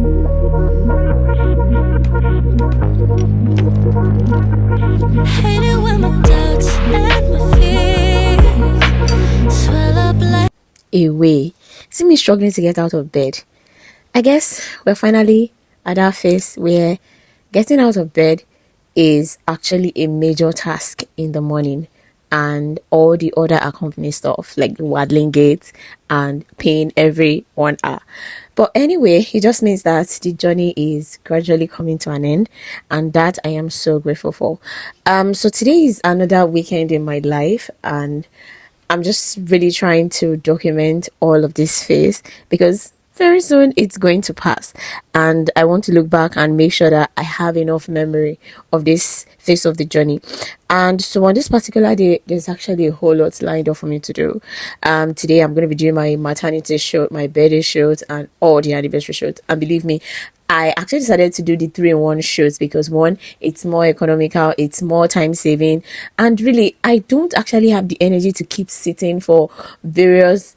Hate it when my doubts and my fears swell up like away. See me struggling to get out of bed. I guess we're finally at that phase where getting out of bed is actually a major task in the morning, and all the other accompanying stuff like the waddling gait and pain every 1 hour. But anyway, it just means that the journey is gradually coming to an end, and that I am so grateful for. So today is another weekend in my life, and I'm just really trying to document all of this phase because very soon it's going to pass, and I want to look back and make sure that I have enough memory of this phase of the journey. And so on this particular day, there's actually a whole lot lined up for me to do. Today I'm going to be doing my maternity shoot, my birthday shoot, and all the anniversary shoot. And believe me, I actually decided to do the 3-in-1 shoots because one, it's more economical, it's more time saving, and really I don't actually have the energy to keep sitting for various,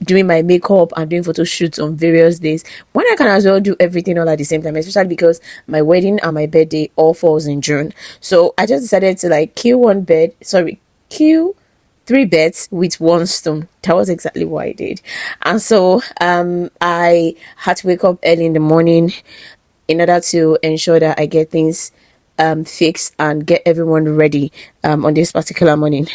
doing my makeup and doing photo shoots on various days when I can as well do everything all at the same time, especially because my wedding and my birthday all falls in June. So I just decided to kill 3 birds with 1 stone. That was exactly what I did. And so I had to wake up early in the morning in order to ensure that I get things fixed and get everyone ready on this particular morning.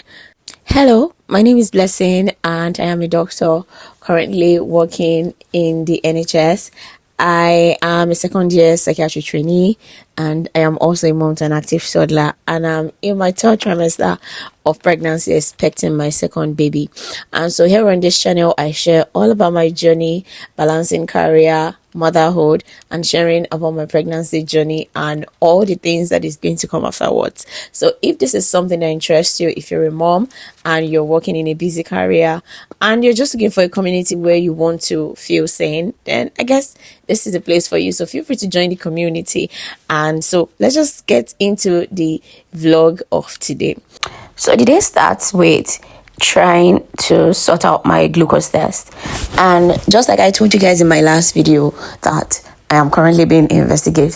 Hello, my name is Blessing and I am a doctor currently working in the NHS. I am a second year psychiatry trainee and I am also a mom to an active toddler, and I'm in my 3rd trimester of pregnancy, expecting my 2nd baby. And so here on this channel I share all about my journey balancing career, motherhood, and sharing about my pregnancy journey and all the things that is going to come afterwards. So if this is something that interests you, if you're a mom and you're working in a busy career and you're just looking for a community where you want to feel sane, then I guess this is a place for you. So feel free to join the community. And so let's just get into the vlog of today. So the day starts with trying to sort out my glucose test, and just like I told you guys in my last video that I am currently being investigated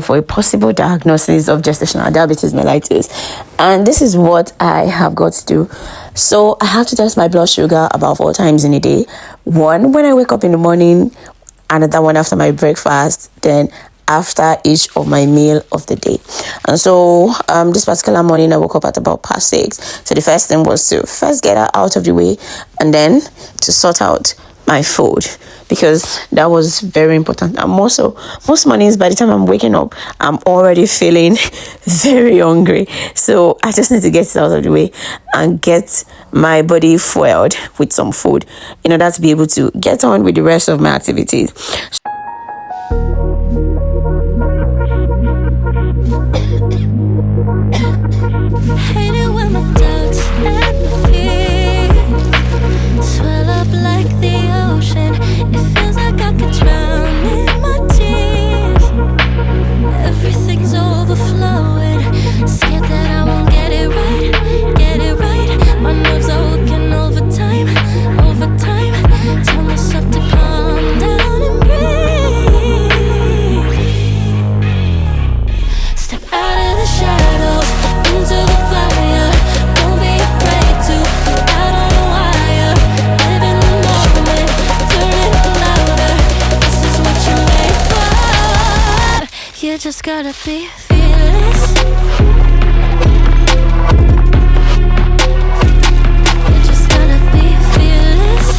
for a possible diagnosis of gestational diabetes mellitus, and this is what I have got to do. So I have to test my blood sugar about 4 times in a day, one when I wake up in the morning, another one after my breakfast, then after each of my meal of the day. And so this particular morning I woke up at about past 6. So the first thing was to first get her out of the way and then to sort out my food, because that was very important. And most mornings, by the time I'm waking up, I'm already feeling very hungry. So I just need to get it out of the way and get my body fueled with some food in order to be able to get on with the rest of my activities. hate it when my doubts and my fears swell up like the ocean. It feels like I could drown in my tears. Everything's overflowing. Scared that I won't get it right, get it right. My nerves are working overtime. Tell myself to calm down and breathe. Step out of the shadows into the fire. Don't be afraid to go out on the wire. Live in the moment, turn it louder. This is what you're made for. You just gotta be fearless. You just gotta be fearless.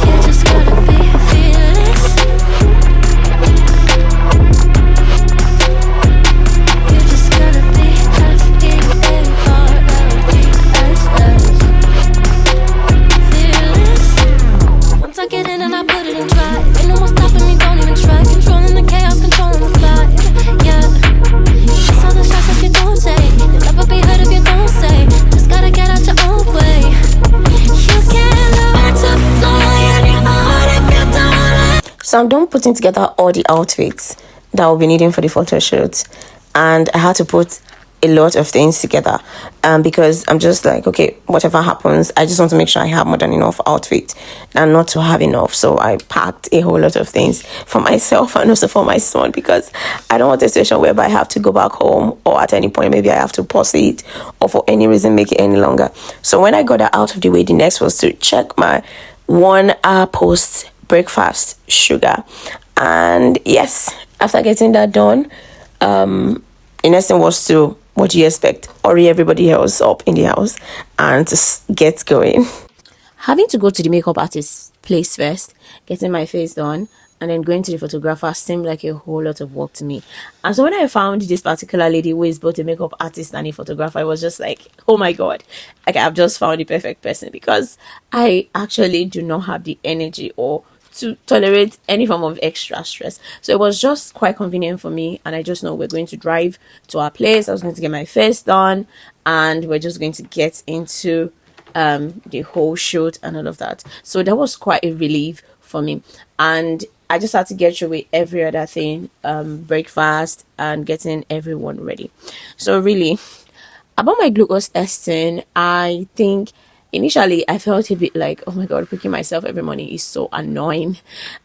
You just gotta be fearless. You just gotta be fearless. Once I get in and I put it in drive, ain't no more stopping me, don't even try. Controlling the chaos, controlling the vibe. Yeah, that's all the shots if you don't say. You'll never be heard if you don't say. Just gotta get out your own way. You can't learn to fly anymore if you don't. So I'm done putting together all the outfits that I'll be needing for the photo shoot, and I had to put a lot of things together, because I'm just like, okay, whatever happens, I just want to make sure I have more than enough outfit and not to have enough. So I packed a whole lot of things for myself and also for my son, because I don't want a situation whereby I have to go back home, or at any point maybe I have to pause it, or for any reason make it any longer. So when I got that out of the way, the next was to check my 1 hour post breakfast sugar. And yes, after getting that done, the next thing was to, what do you expect, hurry everybody else up in the house and to get going. Having to go to the makeup artist's place first, getting my face done, and then going to the photographer seemed like a whole lot of work to me. And so when I found this particular lady who is both a makeup artist and a photographer, I was just like, oh my god, like I've just found the perfect person, because I actually do not have the energy or to tolerate any form of extra stress. So it was just quite convenient for me, and I just know we're going to drive to our place. I was going to get my face done, and we're just going to get into the whole shoot and all of that. So that was quite a relief for me, and I just had to get through with every other thing, breakfast and getting everyone ready. So really, about my glucose testing, I think initially I felt a bit like, oh my god, pricking myself every morning is so annoying,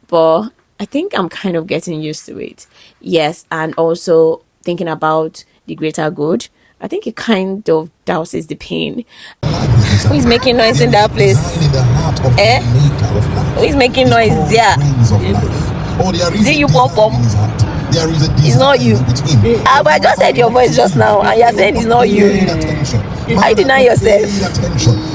but I think I'm kind of getting used to it. Yes, and also thinking about the greater good, I think it kind of douses the pain. Who is making noise in that place? Eh? Who is making noise there? Is it you, pom pom? It's not you. But I just heard your voice just now, and you're saying it's not you. I deny yourself.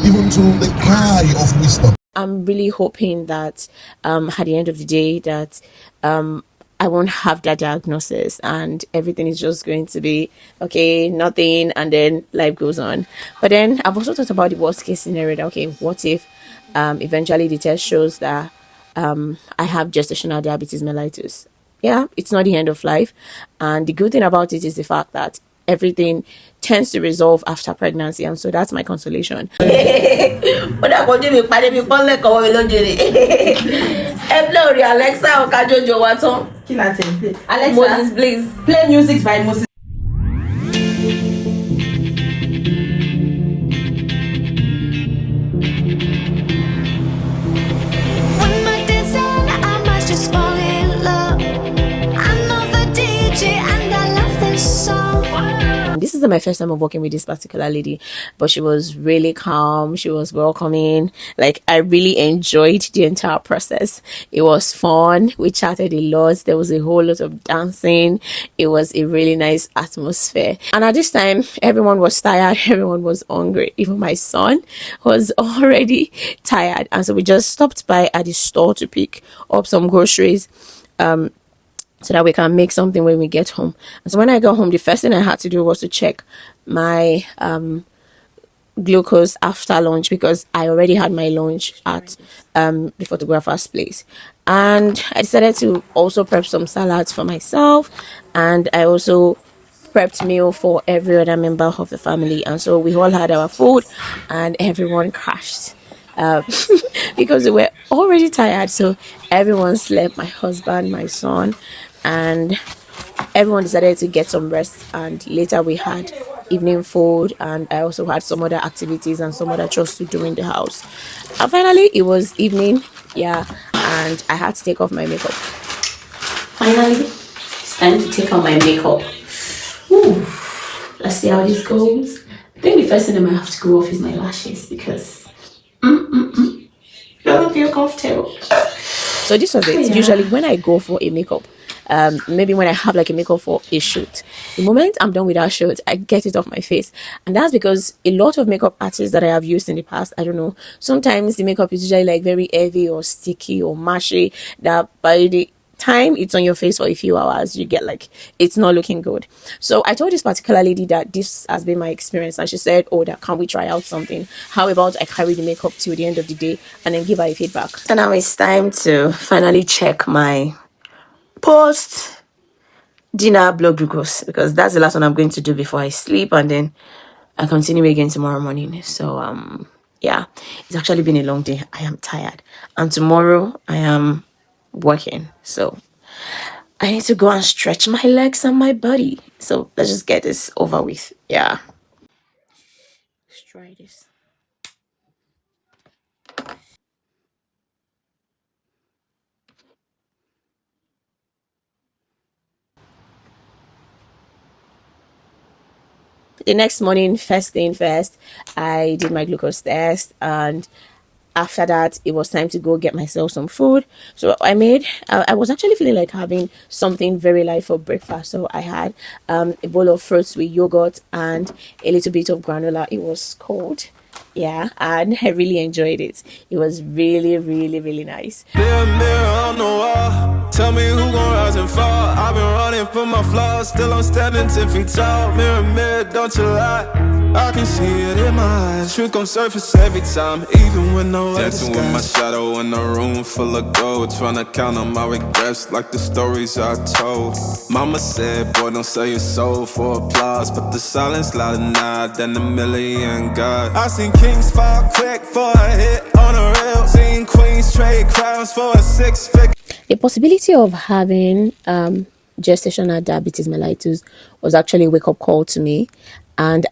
Even to the cry of wisdom. I'm really hoping that at the end of the day that I won't have that diagnosis and everything is just going to be okay, nothing, and then life goes on. But then I've also thought about the worst case scenario that, okay, what if eventually the test shows that I have gestational diabetes mellitus? Yeah, it's not the end of life. And the good thing about it is the fact that everything tends to resolve after pregnancy, and so that's my consolation. Alexa, Moses, please play music by Moses. When my days end, I must just fall in love. I know the DJ and I love this song. This is my first time of working with this particular lady, but she was really calm. She was welcoming. Like, I really enjoyed the entire process. It was fun. We chatted a lot. There was a whole lot of dancing. It was a really nice atmosphere. And at this time, everyone was tired. Everyone was hungry. Even my son was already tired. And so we just stopped by at the store to pick up some groceries. So that we can make something when we get home. And so when I got home, the first thing I had to do was to check my glucose after lunch, because I already had my lunch at the photographer's place. And I decided to also prep some salads for myself, and I also prepped meal for every other member of the family. And so we all had our food and everyone crashed. Because we were already tired, so everyone slept, my husband, my son, and everyone decided to get some rest. And later we had evening food, and I also had some other activities and some other chores to do in the house. And finally it was evening, yeah, and I had to take off my makeup. Finally, it's time to take off my makeup. Ooh, let's see how this goes. I think the first thing I might have to go off is my lashes, because doesn't feel comfortable. So this was it. Yeah. Usually when I go for a makeup, maybe when I have like a makeup for a shoot, the moment I'm done with that shoot, I get it off my face. And that's because a lot of makeup artists that I have used in the past, I don't know, sometimes the makeup is usually like very heavy or sticky or mushy, that by the time it's on your face for a few hours, you get like, it's not looking good. So I told this particular lady that this has been my experience, and she said, oh, that can we try out something? How about I carry the makeup till the end of the day and then give her a feedback? So now it's time to finally check my post dinner blood glucose, because that's the last one I'm going to do before I sleep, and then I continue again tomorrow morning. So yeah, it's actually been a long day. I am tired, and tomorrow I am working, so I need to go and stretch my legs and my body. So let's just get this over with. Yeah. Let's try this. The next morning, first thing first, I did my glucose test, and after that it was time to go get myself some food. So I was actually feeling like having something very light for breakfast, so I had a bowl of fruits with yogurt and a little bit of granola. It was cold, yeah, and I really enjoyed it. It was really, really, really nice. Mirror, mirror on the wall, tell me who gon' rise and fall. I've been running from my flaws, still I'm standing 10 feet tall. Mirror, mirror, don't you lie, I can see it in my eyes. Truth gon' surface every time, even when no other dancing with my shadow in a room full of gold, trying to count on my regrets like the stories I told. Mama said, boy, don't sell your soul for applause, but the silence louder now than a million God. I seen kings fall quick for a hit on a rail, seen queens trade crowns for a 6-figure. The possibility of having gestational diabetes mellitus was actually a wake-up call to me, and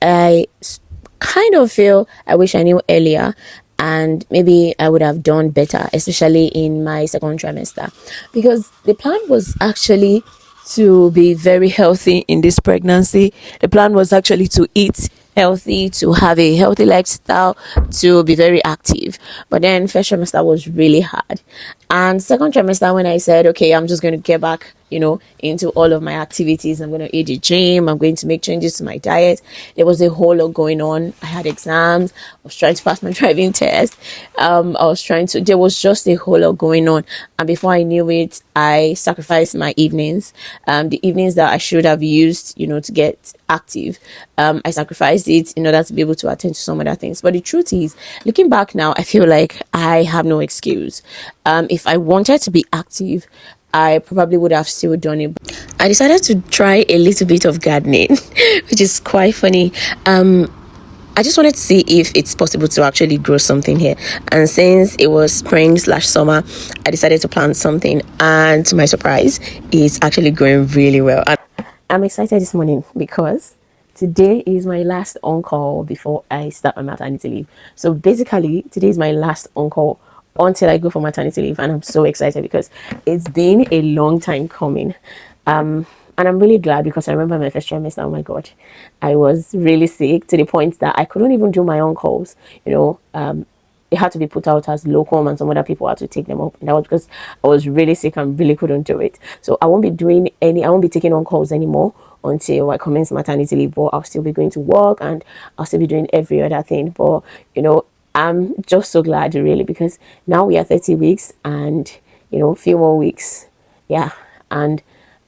kind of feel I wish I knew earlier, and maybe I would have done better, especially in my second trimester, because the plan was actually to be very healthy in this pregnancy. The plan was actually to eat healthy, to have a healthy lifestyle, to be very active. But then first trimester was really hard. And second trimester, when I said, okay, I'm just going to get back, into all of my activities, I'm going to hit the gym, I'm going to make changes to my diet. There was a whole lot going on. I had exams. I was trying to pass my driving test. There was just a whole lot going on. And before I knew it, I sacrificed my evenings. The evenings that I should have used, to get active. I sacrificed it in order to be able to attend to some other things. But the truth is, looking back now, I feel like I have no excuse. If I wanted to be active, I probably would have still done it. I decided to try a little bit of gardening, which is quite funny. I just wanted to see if it's possible to actually grow something here. And since it was spring/summer, I decided to plant something. And to my surprise, it's actually growing really well. And I'm excited this morning because today is my last on-call before I start my maternity leave. So basically, today is my last on-call until I go for maternity leave, and I'm so excited because it's been a long time coming. And I'm really glad because I remember my first trimester, oh my god, I was really sick to the point that I couldn't even do my own calls. It had to be put out as locum, and some other people had to take them up, and that was because I was really sick and really couldn't do it. So I won't be taking on calls anymore until I commence maternity leave, but I'll still be going to work and I'll still be doing every other thing. But I'm just so glad, really, because now we are 30 weeks and a few more weeks, yeah, and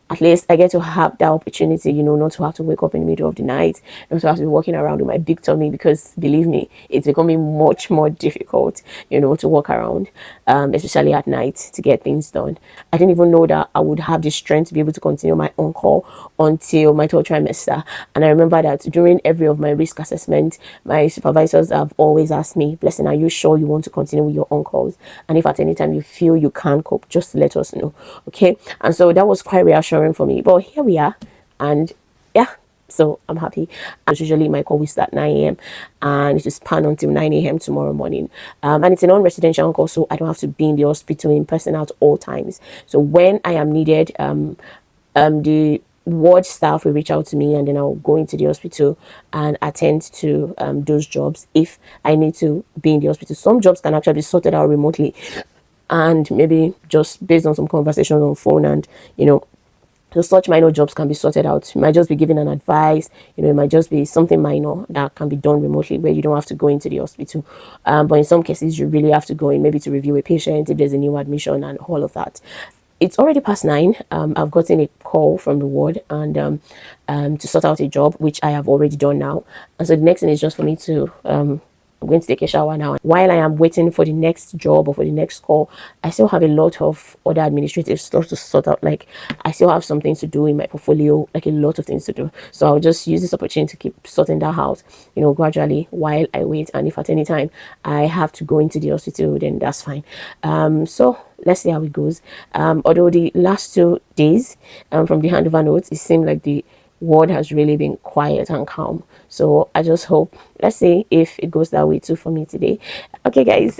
at least I get to have that opportunity, not to have to wake up in the middle of the night, not to have to be walking around with my big tummy, because believe me, it's becoming much more difficult, to walk around, especially at night, to get things done. I didn't even know that I would have the strength to be able to continue my on-call until my third trimester. And I remember that during every of my risk assessment, my supervisors have always asked me, Blessing, are you sure you want to continue with your on-calls? And if at any time you feel you can't cope, just let us know, okay? And so that was quite reassuring for me, but here we are, and yeah, so I'm happy. As usually my call will start 9 a.m. and it is span until 9 a.m. tomorrow morning, and it's a non-residential call, so I don't have to be in the hospital in person at all times. So when I am needed, the ward staff will reach out to me, and then I'll go into the hospital and attend to those jobs if I need to be in the hospital. Some jobs can actually be sorted out remotely, and maybe just based on some conversations on phone, and so such minor jobs can be sorted out. You might just be given an advice, it might just be something minor that can be done remotely where you don't have to go into the hospital. But in some cases, you really have to go in, maybe to review a patient, if there's a new admission and all of that. It's already past 9. I've gotten a call from the ward and to sort out a job, which I have already done now. And so the next thing is just for me to I'm going to take a shower now. While I am waiting for the next job or for the next call, I still have a lot of other administrative stuff to sort out. Like, I still have some things to do in my portfolio, like a lot of things to do. So I'll just use this opportunity to keep sorting that out, you know, gradually while I wait. And if at any time I have to go into the hospital, then that's fine. So let's see how it goes. Although the last 2 days from the handover notes, it seemed like the world has really been quiet and calm. So I just hope, let's see if it goes that way too for me today. Okay guys,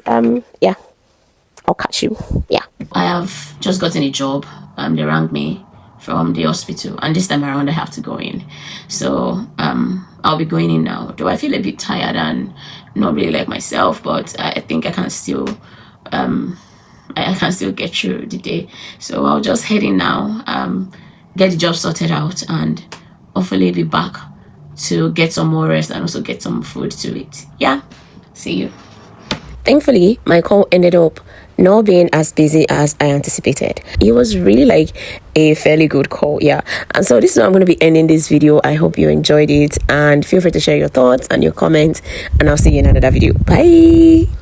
yeah, I'll catch you. Yeah, I have just gotten a job. They rang me from the hospital, and this time around I have to go in. So I'll be going in now. Though I feel a bit tired and not really like myself, but I think I can still I can still get through the day. So I'll just head in now, get the job sorted out, and hopefully be back to get some more rest and also get some food to eat. Yeah, see you. Thankfully, my call ended up not being as busy as I anticipated. It was really like a fairly good call, yeah. And so this is how I'm going to be ending this video. I hope you enjoyed it, and feel free to share your thoughts and your comments, and I'll see you in another video. Bye.